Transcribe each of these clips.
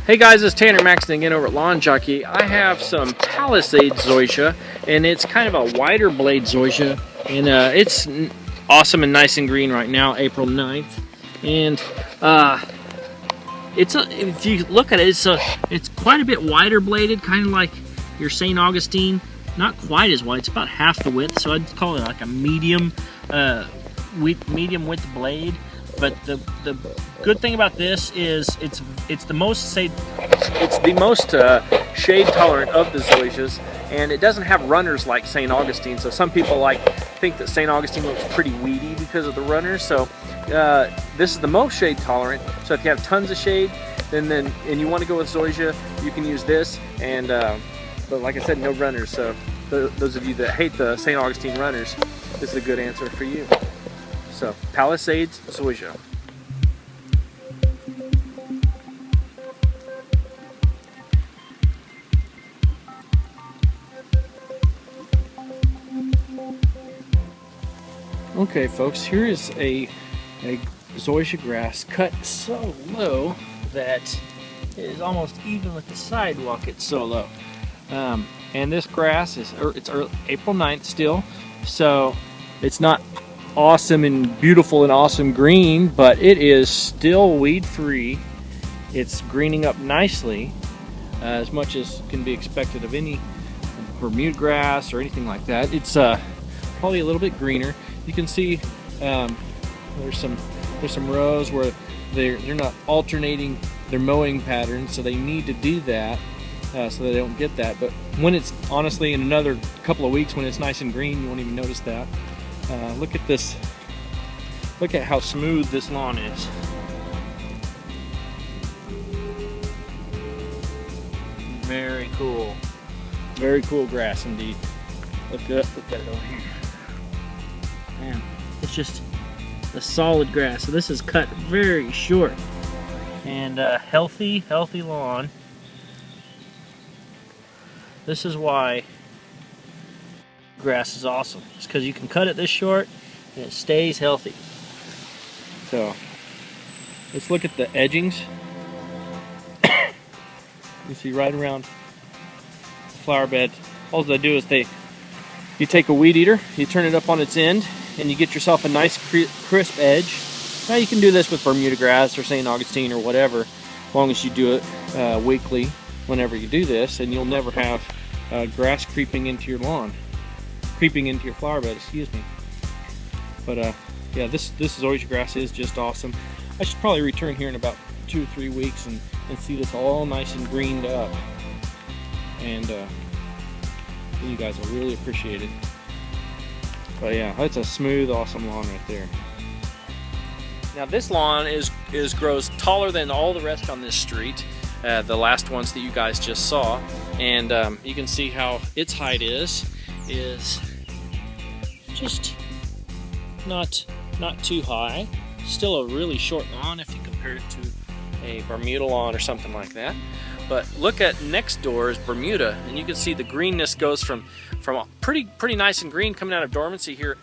Hey guys, it's Tanner Maxton again over at Lawn Jockey. I have some Palisades Zoysia, and it's kind of a wider blade Zoysia, and it's awesome and nice and green right now, April 9th. And if you look at it, it's quite a bit wider bladed, kind of like your Saint Augustine. Not quite as wide; it's about half the width, so I'd call it like a medium width blade. But the good thing about this is it's the most shade tolerant of the Zoysias, and it doesn't have runners like St. Augustine. So some people think that St. Augustine looks pretty weedy because of the runners. So this is the most shade tolerant. So if you have tons of shade, and you want to go with Zoysia, you can use this. And but like I said, no runners. So those of you that hate the St. Augustine runners, this is a good answer for you. So, Palisades Zoysia. Okay folks, here is a Zoysia grass cut so low that it is almost even with the sidewalk. It's so low. And this grass it's April 9th still, so it's not awesome and beautiful and awesome green, but it is still weed free. It's greening up nicely, as much as can be expected of any Bermuda grass or anything like that. It's probably a little bit greener. You can see there's some rows where they're not alternating their mowing patterns, so they need to do that so they don't get that. But when it's honestly in another couple of weeks, when it's nice and green, you won't even notice that. Look at this. Look at how smooth this lawn is. Very cool. Very cool grass indeed. Look at it over here. Man, it's just a solid grass. So this is cut very short. And healthy lawn. This is why grass is awesome. It's because you can cut it this short and it stays healthy. So let's look at the edgings. You see right around the flower bed, all they do is you take a weed eater, you turn it up on its end, and you get yourself a nice crisp edge. Now you can do this with Bermuda grass or St. Augustine or whatever, as long as you do it weekly whenever you do this, and you'll never have grass creeping into your lawn. Creeping into your flower bed, excuse me. But yeah, this Zoysia grass is just awesome. I should probably return here in about 2 or 3 weeks and see this all nice and greened up. And you guys will really appreciate it. But yeah, that's a smooth, awesome lawn right there. Now this lawn grows taller than all the rest on this street. The last ones that you guys just saw. And you can see how its height is just not too high. Still a really short lawn if you compare it to a Bermuda lawn or something like that. But look at next door is Bermuda, and you can see the greenness goes from pretty nice and green coming out of dormancy here.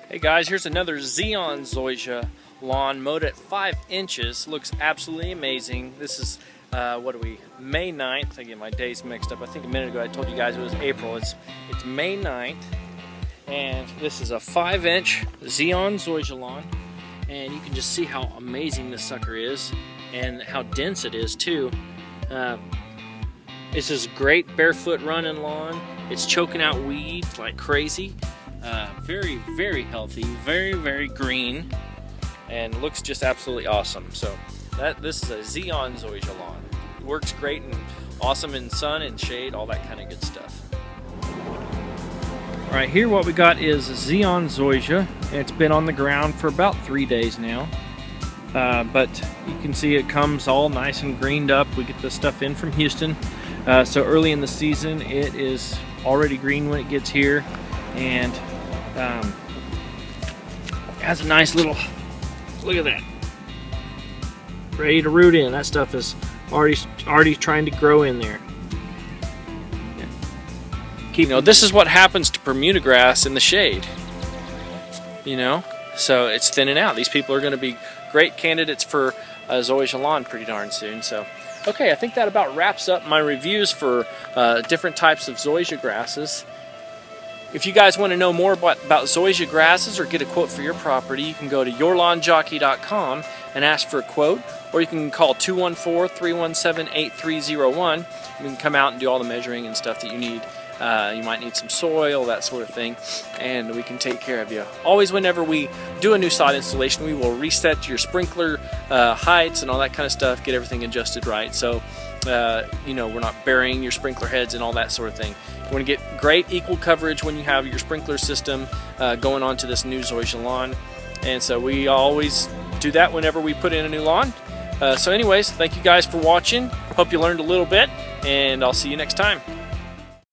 Hey guys, here's another Zeon Zoysia lawn mowed at 5 inches. Looks absolutely amazing. This is what are we, May 9th? I get my days mixed up. I think a minute ago I told you guys it was April. It's May 9th, and this is a 5-inch Zeon Zoysia lawn, and you can just see how amazing this sucker is and how dense it is too. This is great barefoot running lawn. It's choking out weeds like crazy. Very, very healthy, very, very green, and looks just absolutely awesome. So this is a Zeon Zoysia lawn. It works great and awesome in sun and shade, all that kind of good stuff. All right, here what we got is Zeon Zoysia. It's been on the ground for about 3 days now. But you can see it comes all nice and greened up. We get this stuff in from Houston. So early in the season, it is already green when it gets here. And has a nice little, look at that, ready to root in. That stuff is already trying to grow in there. This is what happens to Bermuda grass in the shade. So it's thinning out. These people are going to be great candidates for a Zoysia lawn pretty darn soon. So Okay, I think that about wraps up my reviews for different types of zoysia grasses. If you guys want to know more about zoysia grasses or get a quote for your property, you can go to yourlawnjockey.com and ask for a quote, or you can call 214-317-8301. We can come out and do all the measuring and stuff that you need. You might need some soil, that sort of thing, and we can take care of you. Always, whenever we do a new sod installation, we will reset your sprinkler heights and all that kind of stuff, get everything adjusted right, so you know, we're not burying your sprinkler heads and all that sort of thing. You want to get great equal coverage when you have your sprinkler system going onto this new zoysia lawn, and so we always do that whenever we put in a new lawn. So anyways, thank you guys for watching. Hope you learned a little bit, and I'll see you next time.